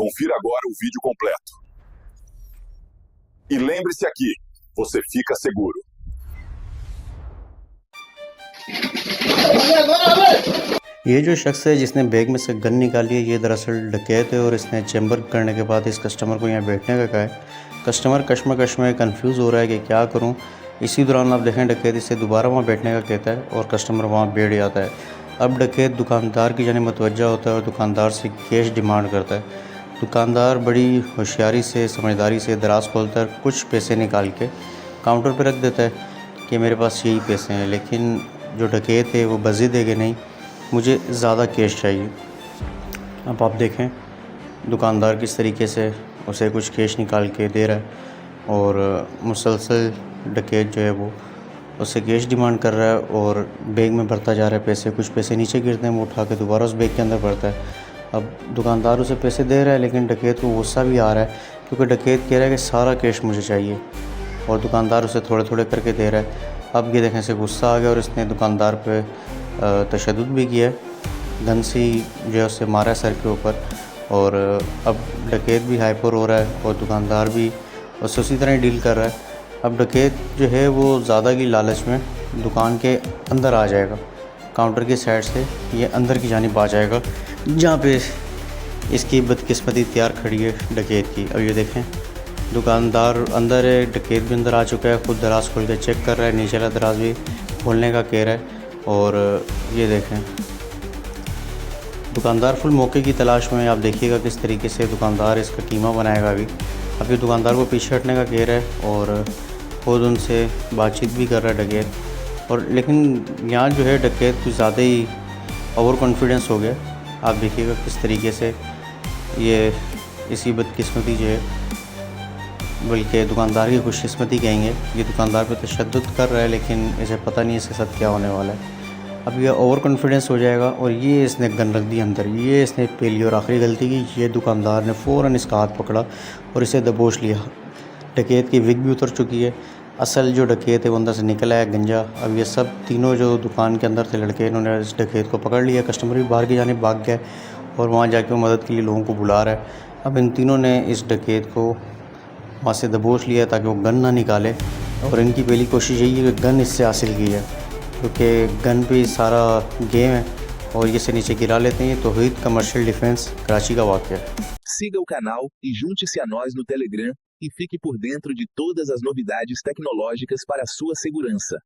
Confira agora o vídeo completo. E lembre-se aqui, você fica seguro. ये जो शख्स है जिसने बैग में से गन निकाली है, ये दरअसल डकैत है और इसने चैम्बर करने के बाद इस कस्टमर को यहाँ बैठने का कहा है। कस्टमर कश्मकश में कंफ्यूज हो रहा है कि क्या करूँ। इसी दौरान आप देखें डकैत इसे दोबारा वहाँ बैठने का कहता है और कस्टमर वहाँ बैठ जाता है। अब डकैत दुकानदार की जानिब मुतवज्जा होता है और दुकानदार से कैश डिमांड करता है। दुकानदार बड़ी होशियारी से समझदारी से दराज खोलता है, कुछ पैसे निकाल के काउंटर पर रख देता है कि मेरे पास यही पैसे हैं। लेकिन जो डकैत है वो बज़ी देगा नहीं, मुझे ज़्यादा कैश चाहिए। अब आप देखें दुकानदार किस तरीके से उसे कुछ कैश निकाल के दे रहा है और मुसलसल डकैत जो है वो उससे कैश डिमांड कर रहा है और बैग में भरता जा रहा है पैसे। कुछ पैसे नीचे गिरते हैं, वो उठा के दोबारा उस बैग के अंदर भरता है। अब दुकानदार उसे पैसे दे रहा है लेकिन डकैत को गुस्सा भी आ रहा है क्योंकि डकैत कह रहा है कि सारा कैश मुझे चाहिए और दुकानदार उसे थोड़े थोड़े करके दे रहा है। अब ये देखें से गुस्सा आ गया और इसने दुकानदार पे तशद्दुद भी किया है, गन से जो है उससे मारा है सर के ऊपर। और अब डकैत भी हाइपर हो रहा है और दुकानदार भी उससे उसी तरह ही डील कर रहा है। अब डकैत जो है वो ज़्यादा की लालच में दुकान के अंदर आ जाएगा, काउंटर की साइड से ये अंदर की जानिब आ जाएगा जहाँ पे इसकी बदकिस्मती तैयार खड़ी है डकैत की। अब ये देखें दुकानदार अंदर है, डकैत भी अंदर आ चुका है, खुद दराज खोल के चेक कर रहा है, नीचे वाला दराज भी खोलने का कह रहा है। और ये देखें दुकानदार फुल मौके की तलाश में। आप देखिएगा किस तरीके से दुकानदार इसका कीमा बनाएगा। अभी ये दुकानदार को पीछे हटने का कह रहा है और खुद उनसे बातचीत भी कर रहा है डकैत। और लेकिन यहाँ जो है डकैत कुछ ज़्यादा ही ओवर कॉन्फिडेंस हो गया। आप देखिएगा किस तरीके से ये इसी बदकिस्मती जो है, बल्कि दुकानदार की खुशकिस्मती कहेंगे, ये दुकानदार पे तशद्दुद कर रहा है लेकिन इसे पता नहीं इसके साथ क्या होने वाला है। अब ये ओवर कॉन्फिडेंस हो जाएगा और ये इसने गन रख दी अंदर। ये इसने पहली और आखिरी गलती की। ये दुकानदार ने फ़ौरन इसका हाथ पकड़ा और इसे दबोच लिया। डकैत की विग भी उतर चुकी है। असल जो डकैत है वो अंदर से निकल आया गंजा। अब ये सब तीनों जो दुकान के अंदर थे लड़के, इन्होंने इस डकैत को पकड़ लिया। कस्टमर भी बाहर की जानिब भाग गया और वहाँ जाके वो मदद के लिए लोगों को बुला रहा है। अब इन तीनों ने इस डकैत को वहाँ से दबोच लिया ताकि वो गन ना निकाले। और इनकी पहली कोशिश यही है कि गन इससे हासिल की है क्योंकि गन पे सारा गेम है और ये से नीचे गिरा लेते हैं। तौहीद कमर्शियल डिफेंस कराची का वाक़या है। Siga o canal e junte-se a nós no Telegram e fique por dentro de todas as novidades tecnológicas para a sua segurança.